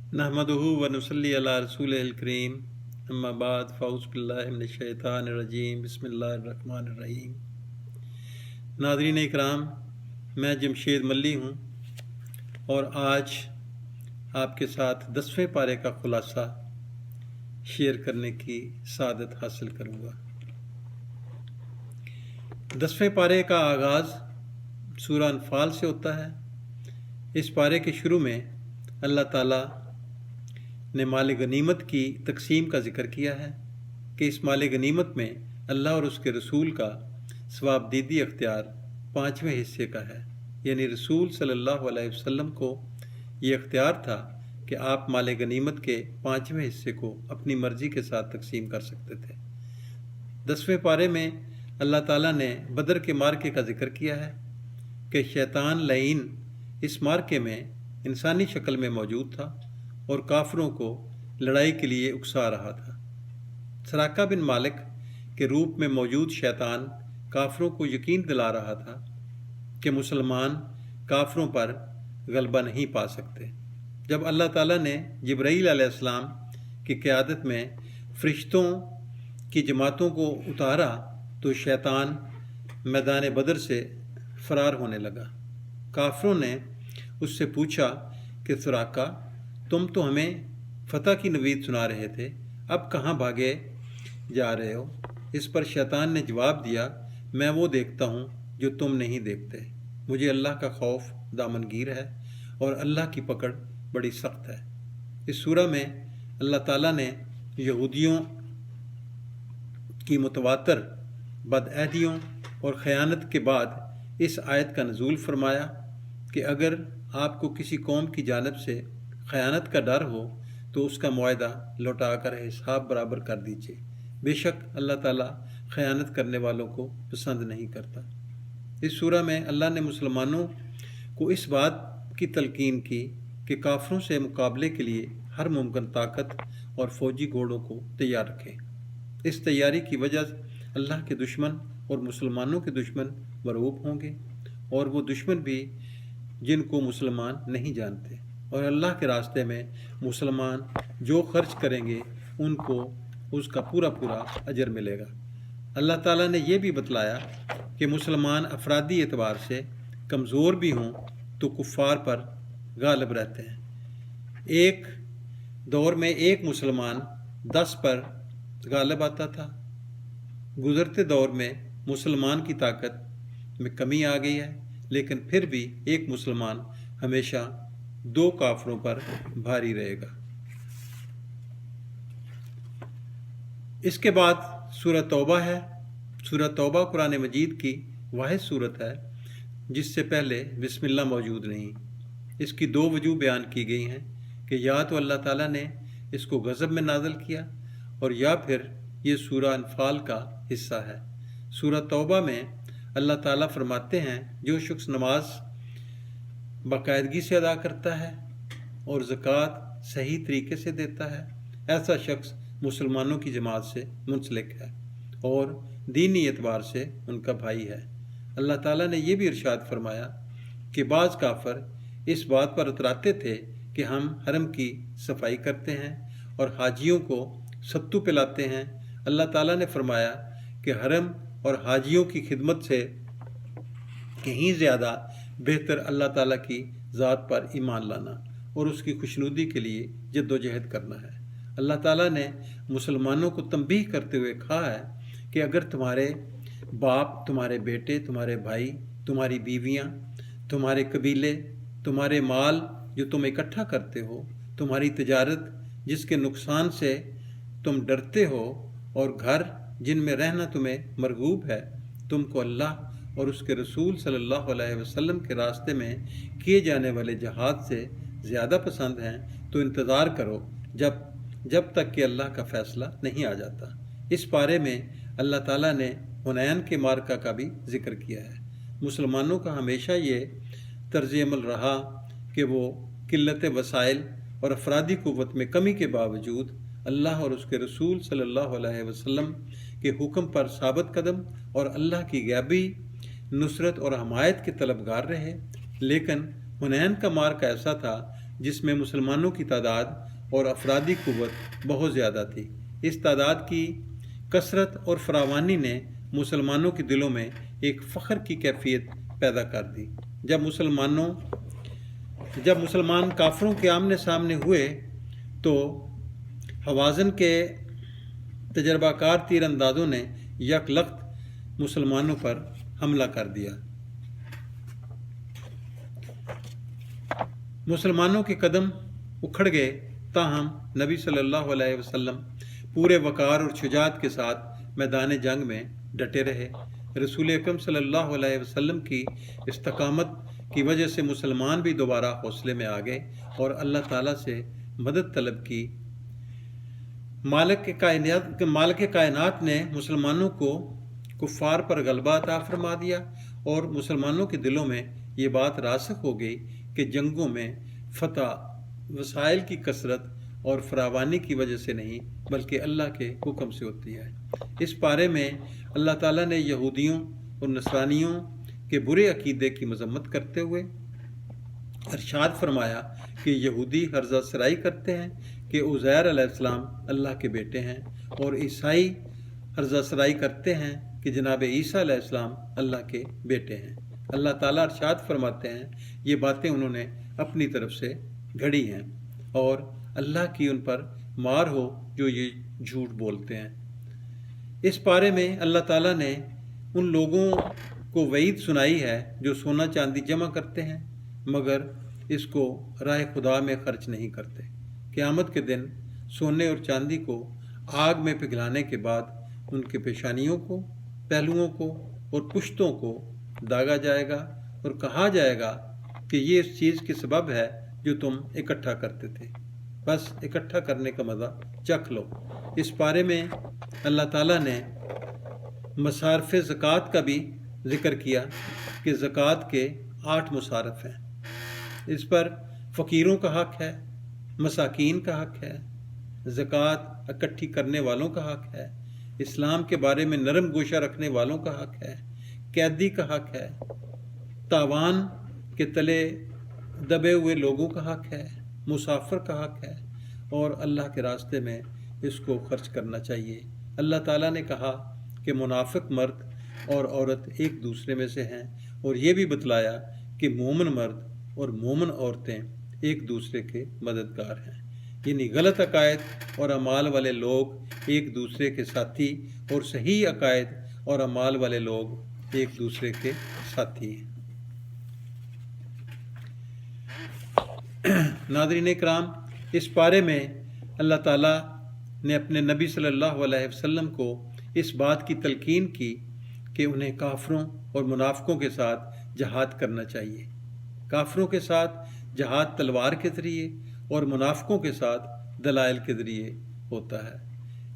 नहमदुहु व नुसल्ली अला रसूलिहिल करीम अम्मा बाद फ़ाउज़ु बिल्लाहि मिनश्शैतानिर रजीम बिस्मिल्लाहिर रहमानिर रहीम। नाज़रीन इकराम, मैं जमशेद मल्ली हूँ और आज आपके साथ 10वें पारे का ख़ुलासा शेयर करने की सआदत हासिल करूँगा। 10वें पारे का आगाज़ सूरह अनफ़ाल से होता है। इस पारे के शुरू में अल्लाह ताला ने माल गनीमत की तकसीम का ज़िक्र किया है कि इस माल गनीमत में अल्लाह और उसके रसूल का सवाबदीदी अख्तियार 5वें हिस्से का है। यानी रसूल सल्लल्लाहु अलैहि वसल्लम को ये अख्तियार था कि आप माल गनीमत के 5वें हिस्से को अपनी मर्ज़ी के साथ तकसीम कर सकते थे। 10वें पारे में अल्लाह ताला ने बदर के मार्के का ज़िक्र किया है कि शैतान लईन इस मार्के में इंसानी शक्ल में मौजूद था और काफिरों को लड़ाई के लिए उकसा रहा था। सराका बिन मालिक के रूप में मौजूद शैतान काफिरों को यकीन दिला रहा था कि मुसलमान काफिरों पर गलबा नहीं पा सकते। जब अल्लाह ताला ने जिब्राईल अलैहिस्सलाम की क़यादत में फ़रिश्तों की जमातों को उतारा तो शैतान मैदान बदर से फ़रार होने लगा। काफिरों ने उससे पूछा कि सराका, तुम तो हमें फ़तह की नवीद सुना रहे थे, अब कहाँ भागे जा रहे हो? इस पर शैतान ने जवाब दिया, मैं वो देखता हूँ जो तुम नहीं देखते। मुझे अल्लाह का खौफ दामनगीर है और अल्लाह की पकड़ बड़ी सख्त है। इस सूरह में अल्लाह ताला ने यहूदियों की मुतवातर बदअहदियों और ख़यानत के बाद इस आयत का नज़ूल फरमाया कि अगर आपको किसी कौम की जानिब से ख़यानत का डर हो तो उसका मुआहदा लौटा कर हिसाब बराबर कर दीजिए। बेशक अल्लाह ताला ख़यानत करने वालों को पसंद नहीं करता। इस सूरह में अल्लाह ने मुसलमानों को इस बात की तलकीन की कि काफिरों से मुकाबले के लिए हर मुमकिन ताकत और फ़ौजी घोड़ों को तैयार रखें। इस तैयारी की वजह अल्लाह के दुश्मन और मुसलमानों के दुश्मन मरऊब होंगे और वो दुश्मन भी जिनको मुसलमान नहीं जानते, और अल्लाह के रास्ते में मुसलमान जो खर्च करेंगे उनको उसका पूरा पूरा अजर मिलेगा। अल्लाह ताला ने यह भी बतलाया कि मुसलमान अफरादी एतबार से कमज़ोर भी हों तो कुफ़ार पर गालिब रहते हैं। एक दौर में एक मुसलमान 10 पर गालिब आता था। गुज़रते दौर में मुसलमान की ताकत में कमी आ गई है, लेकिन फिर भी एक मुसलमान हमेशा 2 काफिरों पर भारी रहेगा। इसके बाद सूरह तौबा है। सूरह तौबा कुरान मजीद की वाहिद सूरत है जिससे पहले बिस्मिल्लाह मौजूद नहीं। इसकी 2 वजूह बयान की गई हैं कि या तो अल्लाह ताला ने इसको गज़ब में नाज़िल किया और या फिर ये सूरह अनफ़ाल का हिस्सा है। सूरह तौबा में अल्लाह ताला फरमाते हैं, जो शख्स नमाज बाकायदगी से अदा करता है और ज़कात सही तरीके से देता है, ऐसा शख्स मुसलमानों की जमात से मुंसलिक है और दीनी एतबार से उनका भाई है। अल्लाह ताला ने यह भी इरशाद फरमाया कि बाज़ काफिर इस बात पर उतराते थे कि हम हरम की सफाई करते हैं और हाजियों को सत्तू पिलाते हैं। अल्लाह ताला ने फरमाया कि हरम और हाजियों की खिदमत से कहीं ज़्यादा बेहतर अल्लाह ताला की ज़ात पर ईमान लाना और उसकी खुशनुदी के लिए जद्दोजहद करना है। अल्लाह ताला ने मुसलमानों को तंबीह करते हुए कहा है कि अगर तुम्हारे बाप, तुम्हारे बेटे, तुम्हारे भाई, तुम्हारी बीवियां, तुम्हारे कबीले, तुम्हारे माल जो तुम इकट्ठा करते हो, तुम्हारी तिजारत जिसके नुकसान से तुम डरते हो और घर जिनमें रहना तुम्हें मरगूब है, तुमको अल्लाह और उसके रसूल सल्लल्लाहु अलैहि वसल्लम के रास्ते में किए जाने वाले जहाद से ज़्यादा पसंद हैं, तो इंतज़ार करो जब तक कि अल्लाह का फ़ैसला नहीं आ जाता। इस पारे में अल्लाह ताला ने हुनैन के मार्का का भी ज़िक्र किया है। मुसलमानों का हमेशा ये तर्ज़ अमल रहा कि वो किल्लत वसाइल और अफरादी क़ुव्वत में कमी के बावजूद अल्लाह और उसके रसूल सल्लल्लाहु अलैहि वसल्लम के हुक्म पर साबित कदम और अल्लाह की गैबी नुसरत और हमायत के तलबगार रहे। लेकिन हुनैन का मार्का ऐसा था جس میں مسلمانوں کی تعداد اور افرادی قوت بہت زیادہ تھی۔ اس تعداد کی کثرت اور فراوانی نے مسلمانوں کے دلوں میں ایک فخر کی کیفیت پیدا کر دی۔ جب مسلمان کافروں کے آمنے سامنے ہوئے تو حوازن کے تجربہ کار تیر اندازوں نے یک لخت مسلمانوں پر حملہ کر دیا۔ مسلمانوں کے قدم اکھڑ گئے، تاہم نبی صلی اللہ علیہ وسلم پورے وقار اور شجاعت کے ساتھ میدان جنگ میں ڈٹے رہے۔ رسول اکرم صلی اللہ علیہ وسلم کی استقامت کی وجہ سے مسلمان بھی دوبارہ حوصلے میں آ گئے اور اللہ تعالیٰ سے مدد طلب کی۔ مالک کائنات نے مسلمانوں کو کفار پر غلبہ عطا فرما دیا اور مسلمانوں کے دلوں میں یہ بات راسخ ہو گئی کہ جنگوں میں فتح وسائل کی کثرت اور فراوانی کی وجہ سے نہیں بلکہ اللہ کے حکم سے ہوتی ہے۔ اس پارے میں اللہ تعالیٰ نے یہودیوں اور نصرانیوں کے برے عقیدے کی مذمت کرتے ہوئے ارشاد فرمایا کہ یہودی ہرزہ سرائی کرتے ہیں کہ عزیر علیہ السلام اللہ کے بیٹے ہیں، اور عیسائی ہرزہ سرائی کرتے ہیں کہ جناب عیسیٰ علیہ السلام اللہ کے بیٹے ہیں۔ اللہ تعالیٰ ارشاد فرماتے ہیں یہ باتیں انہوں نے اپنی طرف سے گھڑی ہیں اور اللہ کی ان پر مار ہو جو یہ جھوٹ بولتے ہیں۔ اس پارے میں اللہ تعالیٰ نے ان لوگوں کو وعید سنائی ہے جو سونا چاندی جمع کرتے ہیں مگر اس کو راہ خدا میں خرچ نہیں کرتے۔ قیامت کے دن سونے اور چاندی کو آگ میں پگھلانے کے بعد ان کے پیشانیوں کو، پہلوؤں کو اور پشتوں کو داغا جائے گا اور کہا جائے گا کہ یہ اس چیز کی سبب ہے جو تم اکٹھا کرتے تھے، بس اکٹھا کرنے کا مزہ چکھ لو۔ اس پارے میں اللہ تعالیٰ نے مصارف زکوٰۃ کا بھی ذکر کیا کہ زکوٰۃ کے 8 مصارف ہیں۔ اس پر فقیروں کا حق ہے، مساکین کا حق ہے، زکوٰۃ اکٹھی کرنے والوں کا حق ہے، اسلام کے بارے میں نرم گوشہ رکھنے والوں کا حق ہے، قیدی کا حق ہے، تاوان کے تلے دبے ہوئے لوگوں کا حق ہے، مسافر کا حق ہے، اور اللہ کے راستے میں اس کو خرچ کرنا چاہیے۔ اللہ تعالیٰ نے کہا کہ منافق مرد اور عورت ایک دوسرے میں سے ہیں، اور یہ بھی بتلایا کہ مومن مرد اور مومن عورتیں ایک دوسرے کے مددگار ہیں، یعنی غلط عقائد اور اعمال والے لوگ ایک دوسرے کے ساتھی اور صحیح عقائد اور اعمال والے لوگ ایک دوسرے کے ساتھی ہیں۔ ناظرین کرام، اس پارے میں اللہ تعالیٰ نے اپنے نبی صلی اللہ علیہ وسلم کو اس بات کی تلقین کی کہ انہیں کافروں اور منافقوں کے ساتھ جہاد کرنا چاہیے۔ کافروں کے ساتھ جہاد تلوار کے ذریعے اور منافقوں کے ساتھ دلائل کے ذریعے ہوتا ہے۔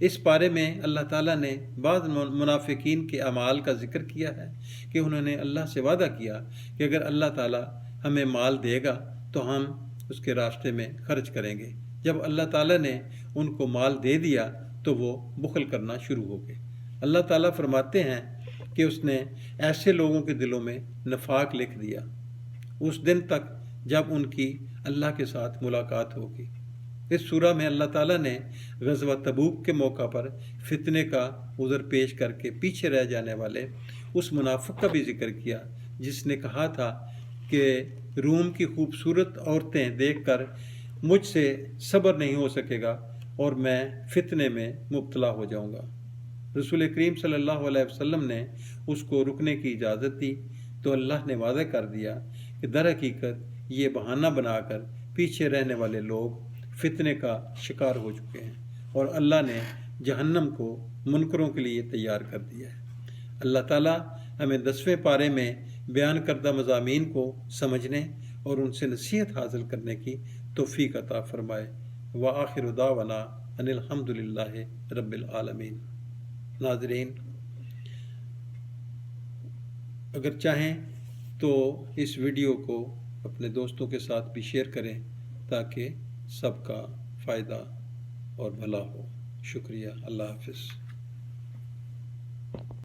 اس پارے میں اللہ تعالیٰ نے بعض منافقین کے اعمال کا ذکر کیا ہے کہ انہوں نے اللہ سے وعدہ کیا کہ اگر اللہ تعالیٰ ہمیں مال دے گا تو ہم اس کے راستے میں خرچ کریں گے۔ جب اللہ تعالیٰ نے ان کو مال دے دیا تو وہ بخل کرنا شروع ہو گئے۔ اللہ تعالیٰ فرماتے ہیں کہ اس نے ایسے لوگوں کے دلوں میں نفاق لکھ دیا اس دن تک جب ان کی اللہ کے ساتھ ملاقات ہوگی۔ اس سورہ میں اللہ تعالیٰ نے غزوہ تبوک کے موقع پر فتنے کا عذر پیش کر کے پیچھے رہ جانے والے اس منافق کا بھی ذکر کیا جس نے کہا تھا کہ روم کی خوبصورت عورتیں دیکھ کر مجھ سے صبر نہیں ہو سکے گا اور میں فتنے میں مبتلا ہو جاؤں گا۔ رسول کریم صلی اللہ علیہ وسلم نے اس کو رکنے کی اجازت دی تو اللہ نے واضح کر دیا کہ در حقیقت یہ بہانہ بنا کر پیچھے رہنے والے لوگ فتنے کا شکار ہو چکے ہیں اور اللہ نے جہنم کو منکروں کے لیے تیار کر دیا ہے۔ اللہ تعالیٰ ہمیں 10ویں پارے میں بیان کردہ مضامین کو سمجھنے اور ان سے نصیحت حاصل کرنے کی توفیق عطا فرمائے۔ وآخر دعوانا ان الحمد للہ رب العالمین۔ ناظرین، اگر چاہیں تو اس ویڈیو کو اپنے دوستوں کے ساتھ بھی شیئر کریں تاکہ سب کا فائدہ اور بھلا ہو۔ شکریہ۔ اللہ حافظ۔